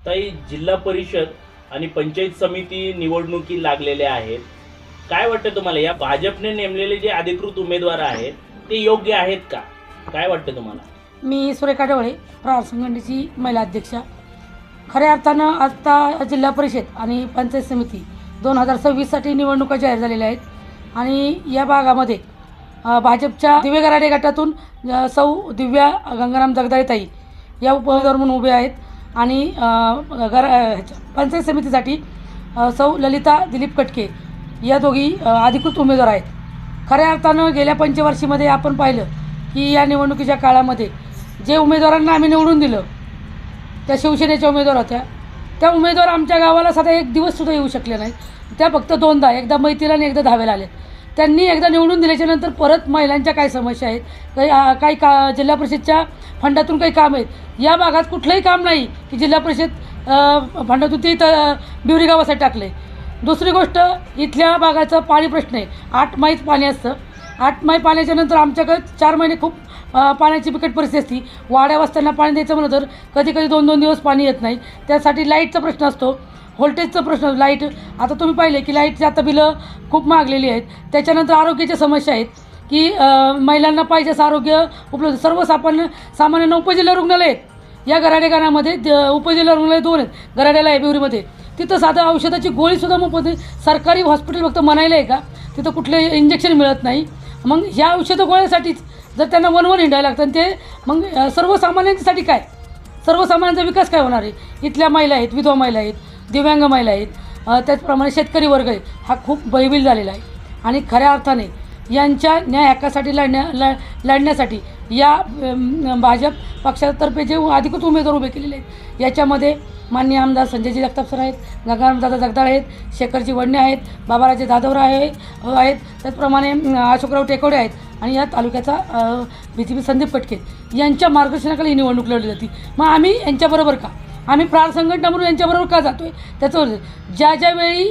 ताई, जिल्हा परिषद आणि पंचायत समिती निवडणुकी लागलेल्या आहेत. काय वाटतं तुम्हाला, या भाजपने नेमलेले जे अधिकृत उमेदवार आहेत ते योग्य आहेत का? काय वाटतं तुम्हाला? मी सुरेखा ढवळे, प्रहार संघटनेची महिला अध्यक्षा. खऱ्या अर्थानं आता जिल्हा परिषद आणि पंचायत समिती 2026साठी निवडणुका जाहीर झालेल्या आहेत आणि या भागामध्ये भाजपच्या दिव्य गराडे गटातून सौ दिव्या गंगाराम जगदाळेताई या उमेदवार म्हणून उभे आहेत आणि पंचायत समितीसाठी सौ ललिता दिलीप कटके या दोघी अधिकृत उमेदवार आहेत. खऱ्या अर्थानं गेल्या पंचवार्षिकमध्ये आपण पाहिलं की या निवडणुकीच्या काळामध्ये जे उमेदवारांना आम्ही निवडून दिलं त्या शिवसेनेच्या उमेदवार होत्या, त्या उमेदवार आमच्या गावाला साधा एक दिवससुद्धा येऊ शकले नाही. त्या फक्त दोनदा, एकदा मैतीला आणि एकदा धावेला आले. त्यांनी एकदा निवडून दिल्याच्यानंतर परत महिलांच्या काय समस्या आहेत, काही जिल्हा परिषदच्या फंडातून काही काम आहेत, या भागात कुठलंही काम नाही की जिल्हा परिषद फंडातून ते बिवरी गावासाठी टाकले. दुसरी गोष्ट, इथल्या भागाचा पाणी प्रश्न आहे. 8 माहीत पाणी असतं. 8 माही पाण्याच्या नंतर आमच्याकडे 4 महिने खूप पाण्याची बिकट परिस्थिती असते. वाड्या वस्त्यांना पाणी द्यायचं म्हणलं तर कधी कधी 2-2 दिवस पाणी येत नाही. त्यासाठी लाईटचा प्रश्न असतो, व्होल्टेजचा प्रश्न. लाईट आता तुम्ही पाहिले की लाईटची आता बिलं खूप महागलेली आहेत. त्याच्यानंतर आरोग्याच्या समस्या आहेत की महिलांना पाहिजे असं आरोग्य उपलब्ध. सामान्य उपजिल्हा रुग्णालय आहेत या गराडे गावामध्ये. उपजिल्हा रुग्णालय 2 आहेत, गराड्याला आहे, बिवरीमध्ये. तिथं साधं औषधाची गोळीसुद्धा मोफत नाही. सरकारी हॉस्पिटल फक्त म्हणायला आहे का, तिथं कुठले इंजेक्शन मिळत नाही. मग ह्या औषधं गोळ्यासाठीच जर त्यांना वन हिंडायला लागतं आणि ते मग सर्वसामान्यांसाठी काय, सर्वसामान्यांचा विकास काय होणार आहे? इथल्या महिला आहेत, विधवा महिला आहेत, दिव्यांग महिला आहेत, त्याचप्रमाणे शेतकरी वर्ग आहे, हा खूप भयभीत झालेला आहे. आणि खऱ्या अर्थाने यांच्या न्याय हक्कासाठी लढण्यासाठी या भाजप पक्षातर्फे जे अधिकृत उमेदवार उभे केलेले आहेत याच्यामध्ये माननीय आमदार संजयजी जगताप सर आहेत, गंगारामदादा जगदाळे आहेत, शेखरजी वडणे आहेत, बाबाराजे जाधवराव आहेत, त्याचप्रमाणे अशोकराव टेकवडे आहेत आणि या तालुक्याचा BJP संदीप कटके यांच्या मार्गदर्शनाखाली ही निवडणूक लढली जाते. मग आम्ही यांच्याबरोबर का, आम्ही प्रहार संघटना म्हणून यांच्याबरोबर का जातो आहे? त्याचं ज्यावेळी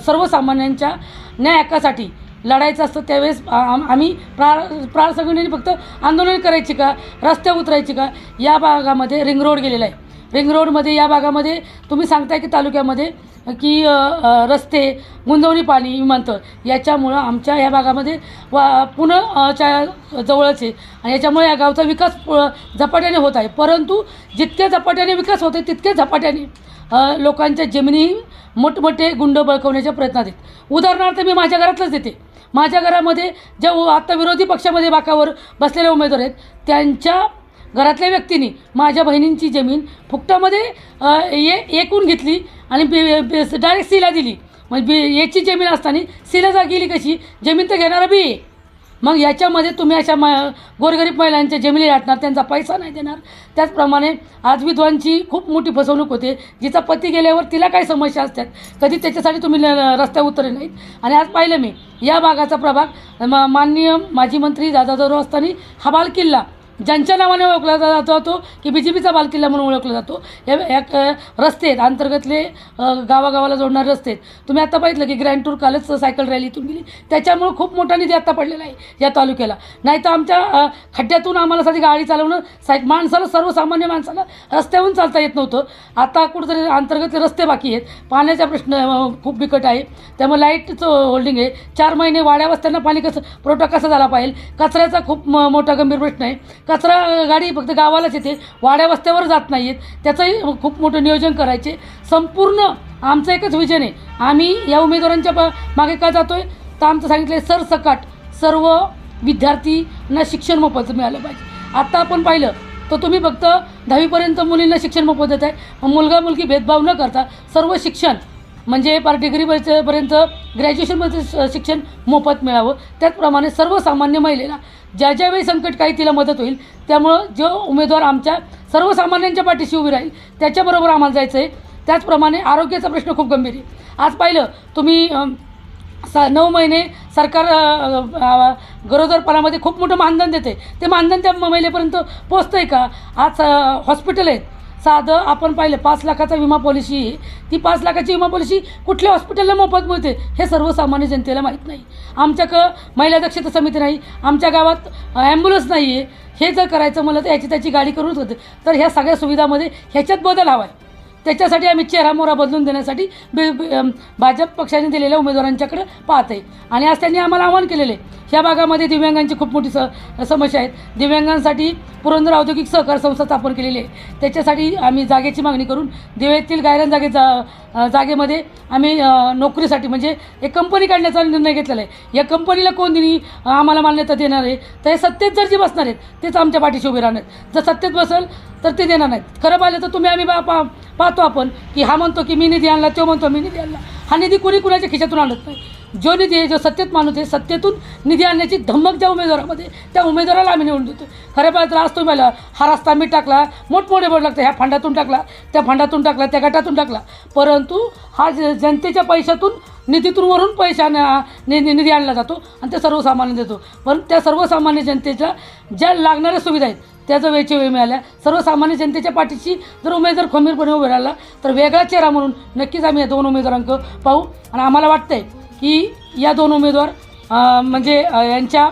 सर्वसामान्यांच्या न्याय हक्कासाठी लढायचं असतं त्यावेळेस आम्ही प्रहार संघटनेने फक्त आंदोलन करायची का, रस्त्यावर उतरायची का? या भागामध्ये रिंग रोड गेलेला आहे. रिंग रोडमध्ये या भागामध्ये तुम्ही सांगताय की तालुक्यामध्ये की रस्ते, गुंजवणी पाणी, विमानतळ याच्यामुळं आमच्या या भागामध्ये पुण्याच्या जवळच आहे आणि याच्यामुळे या गावचा विकास झपाट्याने होत आहे. परंतु जितक्या झपाट्याने विकास होत आहे तितक्या झपाट्याने लोकांच्या जमिनी मोठमोठे गुंड बळकवण्याच्या प्रयत्नात आहेत. उदाहरणार्थ मी माझ्या घरातलंच देते. माझ्या घरामध्ये ज्या आत्ता विरोधी पक्षामध्ये बाकावर बसलेले उमेदवार आहेत त्यांच्या घरातल्या व्यक्तींनी माझ्या बहिणींची जमीन फुकटामध्ये एकूण घेतली आणि डायरेक्ट सीला दिली. म्हणजे याची जमीन असताना सीला जा गेली कशी? जमीन तर घेणारा बी आहे. मग याच्यामध्ये तुम्ही अशा गोरगरीब महिलांच्या जमिनी लाटणार, त्यांचा पैसा नाही देणार. त्याचप्रमाणे आज विधवांची खूप मोठी फसवणूक होते. जिचा पती गेल्यावर तिला काय समस्या असतात, कधी त्याच्यासाठी तुम्ही रस्त्यावर उतरले नाहीत. आणि आज पाहिलं मी या भागाचा प्रभाग माननीय माजी मंत्री दादाराव असताना हा बालकिल्ला ज्यांच्या नावाने ओळखला जातो की BJPचा बालकिल्ला म्हणून ओळखला जातो. एक रस्ते आहेत अंतर्गतले, गावागावाला जोडणारे रस्ते आहेत. तुम्ही आता पाहिलं की ग्रँड टूर कालच सायकल रॅली इथून गेली, त्याच्यामुळे खूप मोठा निधी आत्ता पडलेला आहे या तालुक्याला. नाही तर आमच्या खड्ड्यातून आम्हाला साधी गाडी चालवणं, माणसाला, सर्वसामान्य माणसाला रस्त्यावरून चालता येत नव्हतं. आता कुठंतरी अंतर्गतले रस्ते बाकी आहेत. पाण्याचा प्रश्न खूप बिकट आहे, त्यामुळे लाईटचं होल्डिंग आहे. 4 महिने वाड्या वस्त्यांना पाणी पुरवठा कसा झाला पाहिजे. कचऱ्याचा खूप मोठा गंभीर प्रश्न आहे. कचरा गाडी फक्त गावालाच येते, वाड्या वस्त्यावर जात नाही आहेत. त्याचंही खूप मोठं नियोजन करायचे. संपूर्ण आमचं एकच विजन आहे. आम्ही या उमेदवारांच्या मागे का जातो आहे तर आमचं सांगितलं सरसकट सर्व विद्यार्थ्यांना शिक्षण मोफत मिळालं पाहिजे. आत्ता आपण पाहिलं तर तुम्ही फक्त 10वीपर्यंत मुलींना शिक्षण मोफत देत आहे. मुलगा मुलगी भेदभाव न करता सर्व शिक्षण म्हणजे डिग्रीपर्यंत ग्रॅज्युएशनमध्ये शिक्षण मोफत मिळावं. त्याचप्रमाणे सर्वसामान्य महिलेला ज्यावेळी संकट काही तिला मदत होईल. त्यामुळं जो उमेदवार आमच्या सर्वसामान्यांच्या पाठीशी उभी राहील त्याच्याबरोबर आम्हाला जायचं आहे. त्याचप्रमाणे आरोग्याचा प्रश्न खूप गंभीर आहे. आज पाहिलं तुम्ही 9 महिने सरकार गरोदरपणामध्ये खूप मोठं मानधन देते. ते मानधन त्या महिलेपर्यंत पोचतं आहे का? आज हॉस्पिटल आहेत साधं आपण पाहिलं 5 लाखाचा विमा पॉलिसी आहे. ती 5 लाखाची विमा पॉलिसी कुठल्या हॉस्पिटलला मोफत मिळते हे सर्वसामान्य जनतेला माहीत नाही. आमच्याकडं महिला दक्षता समिती नाही, आमच्या गावात ॲम्ब्युलन्स नाही आहे. हे जर करायचं म्हणलं तर त्याची गाडी करूनच होते. तर ह्या सगळ्या सुविधामध्ये ह्याच्यात बदल हवा आहे. त्याच्यासाठी आम्ही चेहरा मोहरा बदलून देण्यासाठी भाजप पक्षाने दिलेल्या उमेदवारांच्याकडे पाहत आहे. आणि आज त्यांनी आम्हाला आवाहन केलेलं आहे, ह्या भागामध्ये दिव्यांगांची खूप मोठी समस्या आहेत. दिव्यांगांसाठी पुरंदर औद्योगिक सहकार संस्था स्थापन केलेली आहे. त्याच्यासाठी आम्ही जागेची मागणी करून दिवेतील गायरान जागेमध्ये आम्ही नोकरीसाठी म्हणजे एक कंपनी काढण्याचा निर्णय घेतलेला आहे. या कंपनीला कोण दिली आम्हाला मान्यता देणार आहे, तर हे सत्तेत जर जे बसणार आहेत तेच आमच्या पाठीशी उभे राहणार आहेत. जर सत्तेत बसेल तर ते देणार नाहीत. खरं पाहिलं तर तुम्ही आम्ही पाहतो आपण की हा म्हणतो की मी निधी आणला, तो म्हणतो मी निधी आणला. हा निधी कुणी कुणाच्या खिशातून आणत नाही. जो निधी आहे, जो सत्तेत माणूस आहे, सत्तेतून निधी आणण्याची धमक ज्या उमेदवारामध्ये, त्या उमेदवाराला आम्ही निवडून देतो. खरं पाहिलं तर आज तुम्ही मला हा रस्ता मी टाकला, मोठमोठे बोर्ड लागतं, ह्या फंडातून टाकला, त्या फंडातून टाकला, त्या गटातून टाकला, परंतु हा जनतेच्या पैशातून निधीतून वरून पैसा निधी आणला जातो आणि ते सर्वसामान्य देतो. पण त्या सर्वसामान्य जनतेच्या ज्या लागणाऱ्या सुविधा आहेत त्या जर वेळच्या वेळी मिळाल्या, सर्वसामान्य जनतेच्या पाठीशी जर उमेदवार खंबीरपणे उभे राहिला तर वेगळा चेहरा म्हणून नक्कीच आम्ही या दोन उमेदवारांकडे पाहू. आणि आम्हाला वाटतं आहे की या दोन उमेदवार म्हणजे यांच्या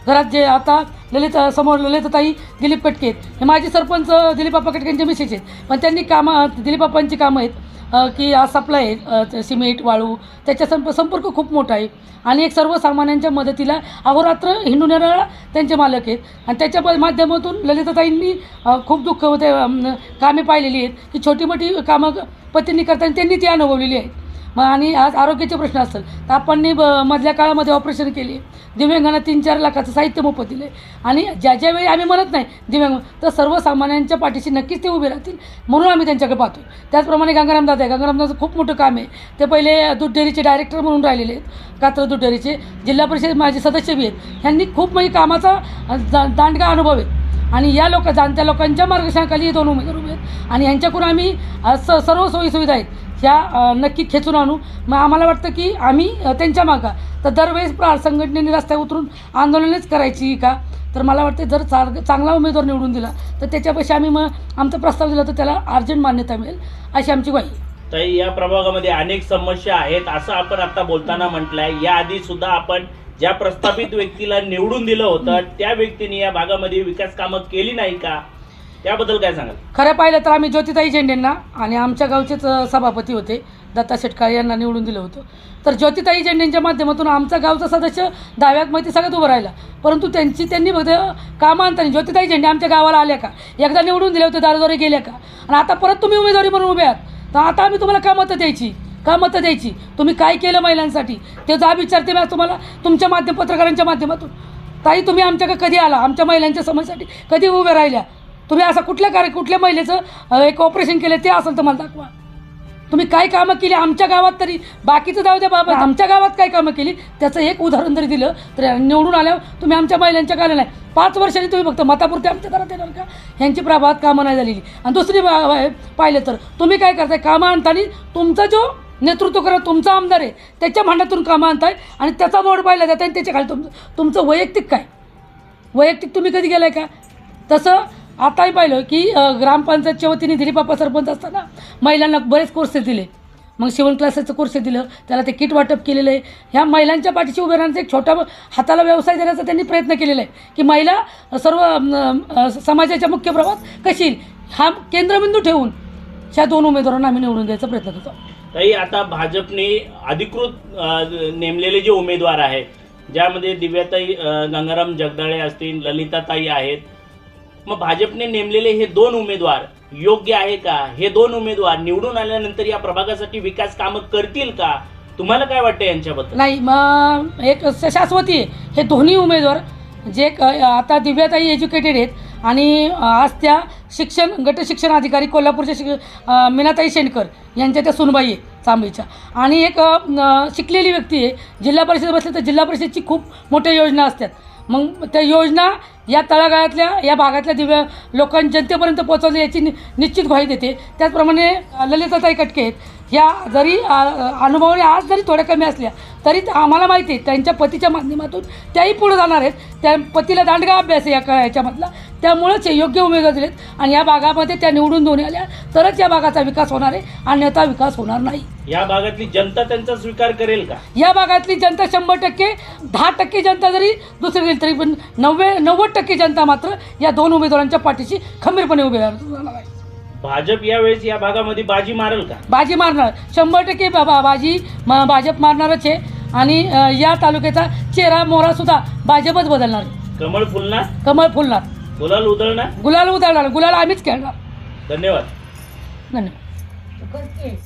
घरात जे आता ललिताताई दिलीप कटके आहेत, हे माजी सरपंच दिलीपप्पा कटकेंचे मिसेस आहेत, पण त्यांनी दिलीपप्पांची कामं आहेत की आज सप्लाय आहे, सिमेंट वाळू, त्याच्या संपर्क खूप मोठा आहे. आणि एक सर्वसामान्यांच्या मदतीला अहोरात्र हिंडून येणारा त्यांचे मालक आहेत. आणि त्याच्या माध्यमातून ललिताताईंनी खूप दुःख कामे पाहिलेली आहेत की छोटी मोठी कामं पतींनी करताना त्यांनी ती अनुभवलेली आहेत. आणि आज आरोग्याचे प्रश्न असेल तर आपण मधल्या काळामध्ये ऑपरेशन केली, दिव्यांगांना 3-4 लाखाचं साहित्य मोफत दिले. आणि ज्या वेळी आम्ही म्हणत नाही दिव्यांग, तर सर्वसामान्यांच्या पाठीशी नक्कीच ते उभे राहतील, म्हणून आम्ही त्यांच्याकडे पाहतो. त्याचप्रमाणे गंगारामदाचं खूप मोठं काम आहे. ते पहिले दूध डेअरीचे डायरेक्टर म्हणून राहिलेले आहेत, कात्र दूध डेअरीचे जिल्हा परिषद माजी सदस्य बी आहेत. ह्यांनी खूप म्हणजे कामाचा दांडगा अनुभव आहे. आणि या जाणत्या लोकांच्या मार्गदर्शनाखाली हे दोन उमेदवार उभे आहेत. आणि ह्यांच्याकडून आम्ही सर्व सोयीसुविधा आहेत ह्या नक्की खेचून आणू. मग आम्हाला वाटतं की आम्ही त्यांच्या मागं तर दरवेळेस संघटनेने रस्त्यावर उतरून आंदोलनच करायची का, तर मला वाटतं जर चांगला उमेदवार निवडून दिला तर त्याच्यापेक्षा आम्ही मग आमचा प्रस्ताव दिला तर त्याला अर्जंट मान्यता मिळेल अशी आमची ग्वाही. ताई, या प्रभागामध्ये अनेक समस्या आहेत असं आपण आता बोलताना म्हटलंय. याआधी सुद्धा आपण ज्या प्रस्थापित व्यक्तीला निवडून दिलं होतं त्या व्यक्तीने या भागामध्ये विकास कामं केली नाही का, त्याबद्दल काय सांगाल? खरं पाहिलं तर आम्ही ज्योतिताई झेंडेंना आणि आमच्या गावचेच सभापती होते दत्ता शेटकाळे यांना निवडून दिलं होतं. तर ज्योतिताई झेंडेंच्या माध्यमातून आमचा गावचा सदस्य दहाव्यात मध्ये सगळ्यात उभं राहिला. परंतु त्यांनी फक्त कामं आणताना ज्योतिताई झेंडे आमच्या गावाला आल्या का, एकदा निवडून दिले होते, दारोदारी गेल्या का, आणि आता परत तुम्ही उमेदवारी म्हणून उभे आहात, तर आता आम्ही तुम्हाला का मतं द्यायची, तुम्ही काय केलं महिलांसाठी ते जा विचारते मी तुम्हाला तुमच्या पत्रकारांच्या माध्यमातून. ताई, तुम्ही आमच्याकडे कधी आला, आमच्या महिलांच्या समस्येसाठी कधी उभ्या राहिल्या, तुम्ही असं कुठल्या महिलेचं एक ऑपरेशन केलं ते असेल तर मला दाखवा. तुम्ही काय कामं केली आमच्या गावात, तरी बाकीचं जाऊ द्या बाबा, आमच्या गावात काय कामं केली त्याचं एक उदाहरण जरी दिलं तर निवडून आल्यावर तुम्ही आमच्या महिलांच्या काला नाही. 5 वर्षांनी तुम्ही फक्त मतापुरते आमच्या घरात येणार का, ह्यांची प्रभावात कामं नाही झालेली. आणि दुसरी पाहिलं तर तुम्ही काय करताय, कामं आणताना तुमचा जो नेतृत्व करा तुमचा आमदार आहे त्याच्या भांड्यातून कामं आणताय आणि त्याचा बोर्ड पाहिला जात आणि त्याच्या खाली तुमचं वैयक्तिक तुम्ही कधी गेलाय का. तसं आताही पाहिलं की ग्रामपंचायतच्या वतीने दिलीपप्पा सरपंच असताना महिलांना बरेच कोर्सेस दिले, मग शिवण क्लासेसचं कोर्स दिलं, त्याला ते किट वाटप केलेलं आहे. ह्या महिलांच्या पाठीशी उभे राहण्याचा एक छोटा हाताला व्यवसाय देण्याचा त्यांनी प्रयत्न केलेला आहे की महिला सर्व समाजाच्या मुख्य प्रवाहात कशी येईल हा केंद्रबिंदू ठेवून ह्या दोन उमेदवारांना आम्ही निवडून द्यायचा प्रयत्न करतो. ताई, आता भाजपने अधिकृत नेमलेले जे उमेदवार आहेत, ज्यामध्ये दिव्याताई गंगाराम जगदाळे असतील, ललिताताई आहेत, मग भाजपने नेमलेले हे 2 उमेदवार योग्य आहे का? हे 2 उमेदवार निवडून आल्यानंतर या प्रभागासाठी विकास कामं करतील का? तुम्हाला काय वाटतं यांच्याबद्दल? नाही, मग एक शाश्वती आहे हे दोन्ही उमेदवार, जे आता दिव्याताई एज्युकेटेड आहेत आणि आज त्या गट शिक्षण अधिकारी कोल्हापूरच्या मीनाताई शेंडकर यांच्या त्या सुनबाई आहे चांबळीच्या, आणि एक शिकलेली व्यक्ती आहे. जिल्हा परिषद बसली तर जिल्हा परिषदची खूप मोठ्या योजना असतात, मग त्या योजना या तळागाळातल्या या भागातल्या दिव्य जनतेपर्यंत पोहोचवली याची निश्चित ग्वाही देते. त्याचप्रमाणे ललिताताई कटके आहेत, ह्या जरी अनुभवाने आज जरी थोड्या कमी असल्या तरी आम्हाला माहिती आहे त्यांच्या पतीच्या माध्यमातून त्याही पुढे जाणार आहेत. त्या पतीला दांडगा अभ्यास आहे याच्यामधला, त्यामुळेच योग्य उमेदवार दिलेत आणि या भागामध्ये त्या निवडून दोन्ही आल्या तरच या भागाचा विकास होणार आहे, अन्यथा विकास होणार नाही. या भागातली जनता त्यांचा स्वीकार करेल का? या भागातली जनता 100%, 10% जनता जरी दुसरी गेली तरी पण 90% जनता मात्र या दोन उमेदवारांच्या पाठीशी खंबीरपणे उभे राहणार आहे. भाजप यावेळेस या भागामध्ये बाजी मारेल का? बाजी मारणार 100% बाजी भाजप मारणारच आहे. आणि या तालुक्याचा चेहरा मोहरा सुद्धा भाजपच बदलणार. कमळ फुलणार, कमळ फुलणार, गुलाल उधळणार, गुलाल उधळणार, गुलाल आम्हीच खेळणार. धन्यवाद. धन्यवाद.